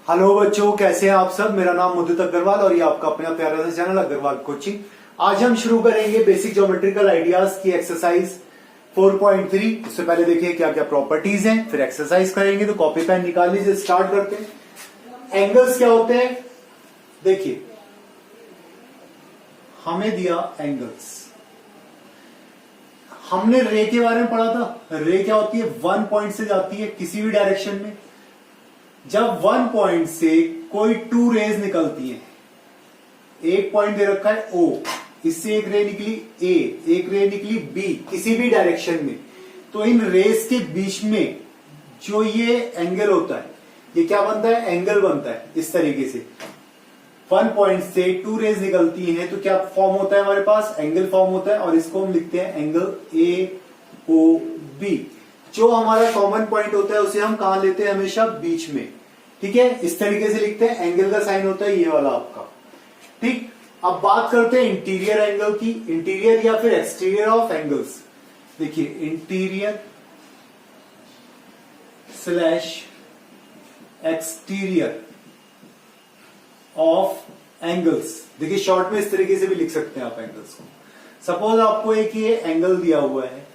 Hello बच्चों, कैसे हैं आप सब। मेरा नाम मुदित अग्रवाल और ये आपका अपना प्यारा सा चैनल अग्रवाल कोचिंग। आज हम शुरू करेंगे बेसिक ज्योमेट्रिकल आइडियाज की एक्सरसाइज 4.3। इससे पहले देखिए क्या क्या प्रॉपर्टीज हैं, फिर एक्सरसाइज करेंगे। तो कॉपी पेन निकाल लीजिए, स्टार्ट करते हैं। एंगल्स क्या होते हैं, देखिए हमें दिया एंगल्स। हमने रे के बारे में पढ़ा था। रे क्या होती है, वन पॉइंट से जाती है किसी भी डायरेक्शन में। जब वन पॉइंट से कोई टू रेज निकलती हैं, एक पॉइंट दे रखा है O, इससे एक रे निकली A, एक रे निकली B, किसी भी डायरेक्शन में, तो इन रेस के बीच में जो ये एंगल होता है, ये क्या बनता है, एंगल बनता है। इस तरीके से वन पॉइंट से टू रेज निकलती हैं तो क्या फॉर्म होता है, हमारे पास एंगल फॉर्म होता है। और इसको हम लिखते हैं एंगल AOB। जो हमारा कॉमन पॉइंट होता है उसे हम कहां लेते हैं, हमेशा बीच में। ठीक है, इस तरीके से लिखते हैं। एंगल का साइन होता है ये वाला आपका। ठीक, अब बात करते हैं इंटीरियर एंगल की। इंटीरियर या फिर एक्सटीरियर ऑफ एंगल्स। देखिए interior slash exterior of angles. देखिए शॉर्ट में इस तरीके से भी लिख सकते हैं आप एंगल्स को। सपोज आपको एक ये एंगल दिया हुआ है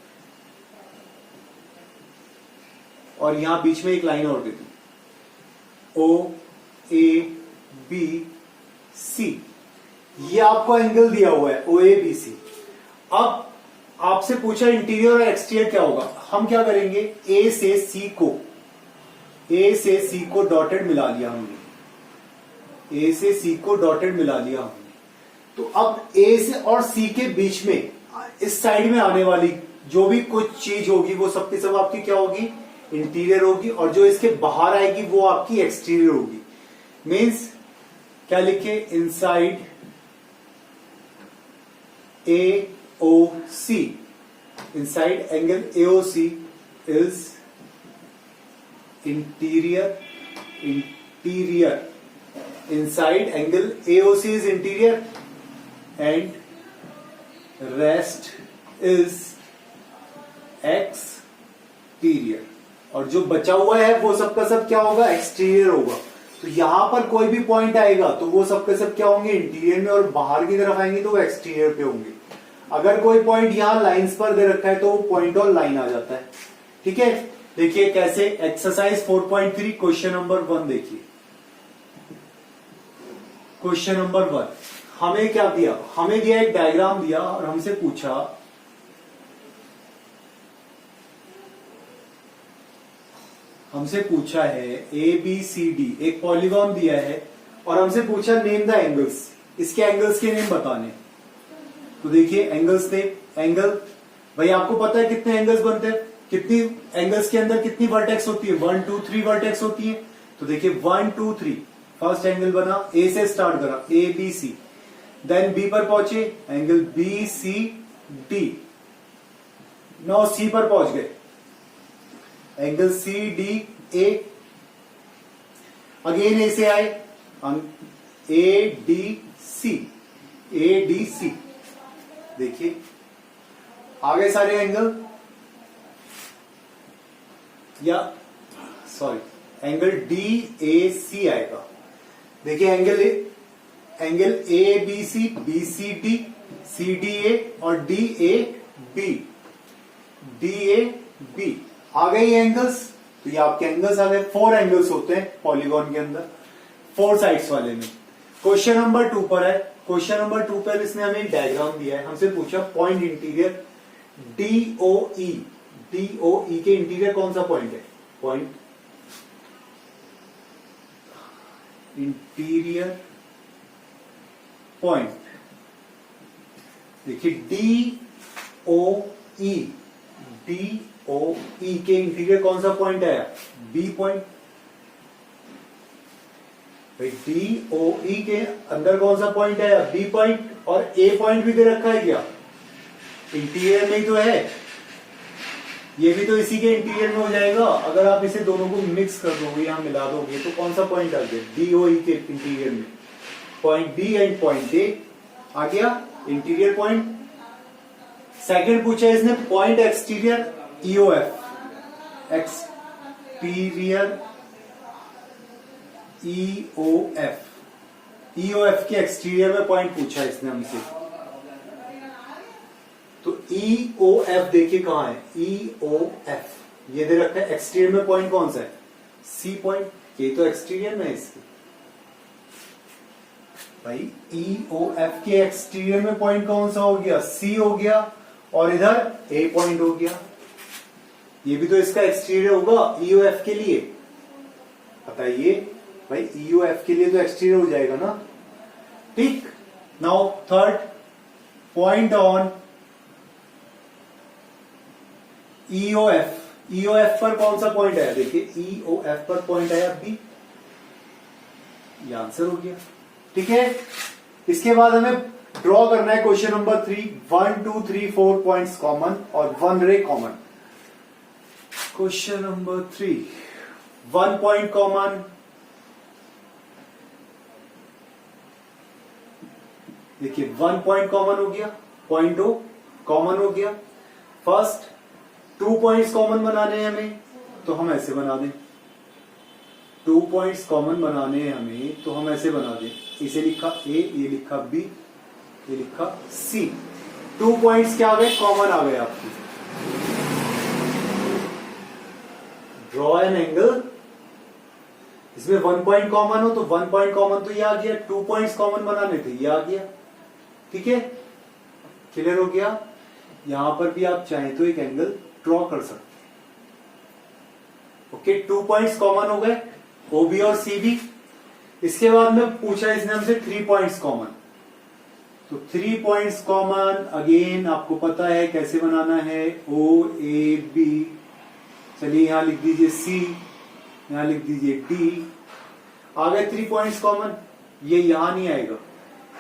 और यहां बीच में एक लाइन और दे दी, OABC। ये आपको एंगल दिया हुआ है OABC। अब आपसे पूछा इंटीरियर और एक्सटीरियर क्या होगा। हम क्या करेंगे, A से C को डॉटेड मिला लिया हमने। A से C को डॉटेड मिला लिया हमने। तो अब A से और C के बीच में इस साइड में आने वाली जो भी कुछ चीज होगी वो सब की सब आपकी क्या होगी, इंटीरियर होगी। और जो इसके बाहर आएगी वो आपकी एक्सटीरियर होगी। मीन्स क्या लिखे, inside AOC, inside angle AOC is interior inside angle AOC is interior and rest is exterior. और जो बचा हुआ है वो सबका सब क्या होगा, एक्सटीरियर होगा। तो यहां पर कोई भी पॉइंट आएगा तो वो सबके सब क्या होंगे, इंटीरियर में, और बाहर की तरफ आएंगे तो वो एक्सटीरियर पे होंगे। अगर कोई पॉइंट यहां लाइंस पर दे रखा है तो वो पॉइंट और लाइन आ जाता है। ठीक है, देखिए कैसे। एक्सरसाइज 4.3 क्वेश्चन नंबर 1 देखिए। क्वेश्चन नंबर 1 हमें क्या दिया, हमें दिया एक डायग्राम दिया और हमसे पूछा है ABCD, एक पॉलीगॉन दिया है और हमसे पूछा नेम द एंगल्स। इसके एंगल्स के नेम बताने। तो देखिए एंगल्स ने, एंगल भाई आपको पता है कितने एंगल्स बनते हैं, कितनी एंगल्स के अंदर कितनी वर्टेक्स होती है, 1 2 3 वर्टेक्स होती है। तो देखिए 1 2 3 फर्स्ट एंगल बना, A से स्टार्ट करा ABC, देन B पर पहुंचे एंगल BCD, नो C पर पहुंच गए एंगल CDA, अगेन A से आए ADC। देखिए आ गए सारे एंगल, या सॉरी एंगल DAC आएगा। देखिए एंगल ABC, BCD, CDA और DAB आ गए ये एंगल्स। तो ये आपके एंगल्स आ गए। 4 एंगल्स होते हैं पॉलीगॉन के अंदर, 4 साइड्स वाले में। क्वेश्चन नंबर 2 पर है। क्वेश्चन नंबर 2 पर इसने हमें एक डायग्राम दिया है। हमसे पूछा पॉइंट इंटीरियर DOE के इंटीरियर कौन सा पॉइंट है, पॉइंट इंटीरियर पॉइंट। देखिए DOE के इंटीरियर कौन सा पॉइंट आया, B पॉइंट। भाई DOE के अंदर कौन सा पॉइंट आया, B पॉइंट। और A पॉइंट भी दे रखा है क्या, इंटीरियर में ही तो है, ये भी तो इसी के इंटीरियर में हो जाएगा। अगर आप इसे दोनों को मिक्स कर दोगे, यहां मिला दोगे तो कौन सा पॉइंट आ गया, DOE के इंटीरियर में point B and point A आ गया इंटीरियर पॉइंट। सेकंड पूछा इसने point exterior EOF, exterior EOF, EOF के एक्सटीरियर में पॉइंट पूछा इसने हमसे, तो EOF देखिए कहां है, EOF ये दे रखा है, एक्सटीरियर में पॉइंट कौन सा है, C पॉइंट, ये तो एक्सटीरियर में है इसके भाई। EOF के एक्सटीरियर में पॉइंट कौन सा हो गया, C हो गया, और इधर A पॉइंट हो गया, ये भी तो इसका एक्सटीरियर होगा EOF के लिए, बताइए भाई EOF के लिए तो एक्सटीरियर हो जाएगा ना, ठीक। Now third point on EOF, EOF पर कौन सा पॉइंट आया, देखिए EOF पर पॉइंट आया B, ये आंसर हो गया, ठीक है। इसके बाद हमें ड्रॉ करना है क्वेश्चन नंबर 3, 1 2 3 4 पॉइंट्स कॉमन और 1 रे common. Question number 3, 1 point common, देखिए 1 पॉइंट कॉमन हो गया, पॉइंट ओ कॉमन हो गया। फर्स्ट 2 पॉइंट्स कॉमन बनाने हैं हमें, तो हम ऐसे बना दें, 2 पॉइंट्स कॉमन बनाने हैं हमें, तो हम ऐसे बना दें, इसे लिखा A, ये लिखा B, ये लिखा C। 2 पॉइंट्स क्या आ गए, कॉमन आ गए आपकी। ड्रॉ एन एंगल, इसमें 1 पॉइंट कॉमन हो तो 1 पॉइंट कॉमन तो ये आ गया, 2 पॉइंट्स कॉमन बनाने थे, ये आ गया, ठीक है, क्लियर हो गया। यहां पर भी आप चाहें तो एक एंगल ड्रॉ कर सकते हैं। ओके, 2 पॉइंट्स कॉमन हो गए, OB और CB। इसके बाद में पूछा इसने हमसे 3 पॉइंट्स कॉमन, तो 3 पॉइंट्स कॉमन अगेन आपको पता है कैसे बनाना है, OAB, चलिए यहां लिख दीजिए C, यहां लिख दीजिए D। आ गए 3 पॉइंट्स कॉमन, ये यहां नहीं आएगा,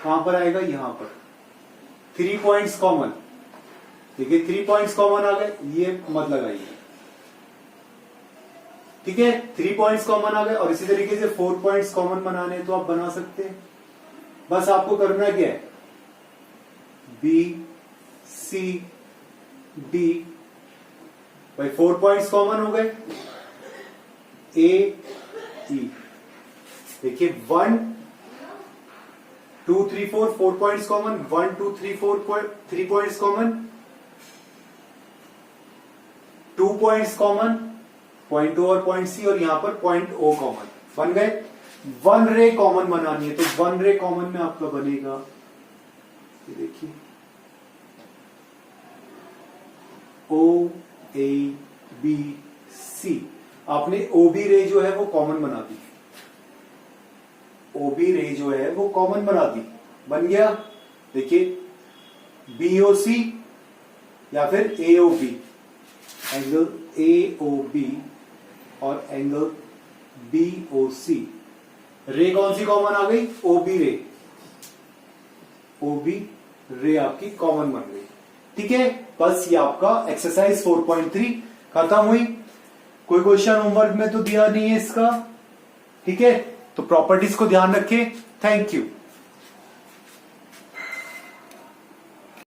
कहां पर आएगा, यहां पर 3 पॉइंट्स कॉमन, देखिए 3 पॉइंट्स कॉमन आ गए, ये मत लगाइए, ठीक है, 3 पॉइंट्स कॉमन आ गए। और इसी तरीके से 4 पॉइंट्स कॉमन बनाने तो आप बना सकते हैं, बस आपको करना क्या है, B C D, भाई 4 पॉइंट्स कॉमन हो गए, A E, देखिए 1 2 3 4 4 points common, 1 2 3 4 3 points common, 2 points common, point O और पॉइंट C, और यहां पर पॉइंट O कॉमन बन गए। 1 रे कॉमन बनानी है, तो 1 रे कॉमन में आपका बनेगा, ये देखिए O A B C, आपने OB रे जो है वो कॉमन बना दी, OB रे जो है वो कॉमन बना दी, बन गया। देखिए BOC या फिर AOB, एंगल AOB और एंगल BOC, रे कौन सी कॉमन आ गई, OB रे, OB रे आपकी कॉमन बन गई, ठीक है। बस ये आपका एक्सरसाइज 4.3 खत्म हुई। कोई क्वेश्चन होमवर्क में तो दिया नहीं है इसका, ठीक है, तो प्रॉपर्टीज को ध्यान रखें। Thank you.